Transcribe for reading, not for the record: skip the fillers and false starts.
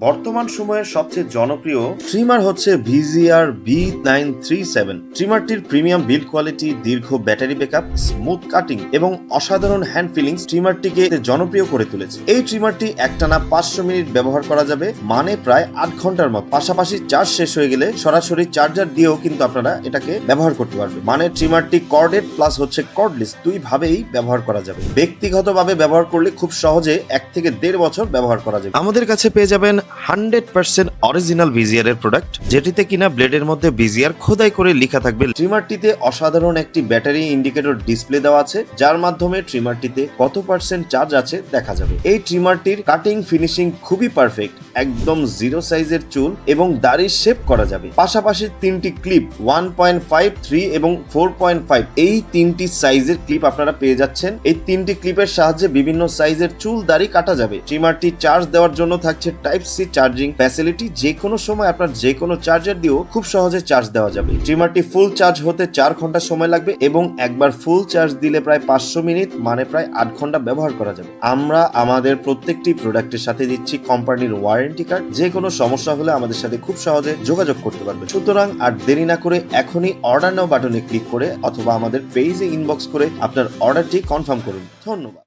বর্তমান সময়ের সবচেয়ে জনপ্রিয় ট্রিমার হচ্ছে ভিজিআর B937। ট্রিমারটির প্রিমিয়াম বিল্ড কোয়ালিটি, দীর্ঘ ব্যাটারি ব্যাকআপ, স্মুথ কাটিং এবং অসাধারণ হ্যান্ড ফিলিংস ট্রিমারটিকে জনপ্রিয় করে তুলেছে। এই ট্রিমারটি একটানা 500 মিনিট ব্যবহার করা যাবে, মানে প্রায় 8 ঘন্টার মতো। পাশাপাশি চার্জ শেষ হয়ে গেলে সরাসরি চার্জার দিয়েও কিন্তু আপনারা এটাকে ব্যবহার করতে পারবেন। মানে ট্রিমারটি কর্ডেড প্লাস হচ্ছে কর্ডলেস দুই ভাবেই ব্যবহার করা যাবে। ব্যক্তিগতভাবে ব্যবহার করলে খুব সহজে 1 থেকে 1.5 বছর ব্যবহার করা যাবে। আমাদের কাছে পেয়ে যাবেন 100% অরিজিনাল ভিজিআর এর প্রোডাক্ট, যেটিতে কিনা ব্লেডের মধ্যে ভিজিআর খোদাই করে লেখা থাকবে। ট্রিমারটিতে অসাধারণ একটি ব্যাটারি ইন্ডিকেটর ডিসপ্লে দেওয়া আছে, যার মাধ্যমে ট্রিমারটিতে কত পার্সেন্ট চার্জ আছে দেখা যাবে। এই ট্রিমারটির কাটিং ফিনিশিং খুবই পারফেক্ট, একদম জিরো সাইজের চুল এবং দাড়ি শেপ করা যাবে। পাশাপাশি 3টি ক্লিপ 1.5, 3 এবং 4.5 এই 3টি সাইজের ক্লিপ আপনারা পেয়ে যাচ্ছেন। এই 3টি ক্লিপের সাহায্যে বিভিন্ন সাইজের চুল দাড়ি কাটা যাবে। ট্রিমারটি চার্জ দেওয়ার জন্য থাকছে টাইপ সি চার্জিং ফ্যাসিলিটি, যে কোনো সময় আপনার যে কোনো চার্জার দিয়েও খুব সহজে চার্জ দেওয়া যাবে। ট্রিমারটি ফুল চার্জ হতে 4 ঘন্টা সময় লাগবে এবং একবার ফুল চার্জ দিলে প্রায় 500 মিনিট, মানে প্রায় 8 ঘন্টা ব্যবহার করা যাবে। আমরা আমাদের প্রত্যেকটি প্রোডাক্টের সাথে দিচ্ছি কোম্পানির ওয়ারেন্টি কার্ড। যে কোনো সমস্যা হলে আমাদের সাথে খুব সহজে যোগাযোগ করতে পারবে। সুতরাং আর দেরি না করে এখনই অর্ডার নাও বাটনে ক্লিক করে অথবা আমাদের পেজে ইনবক্স করে আপনার অর্ডারটি কনফার্ম করুন। ধন্যবাদ।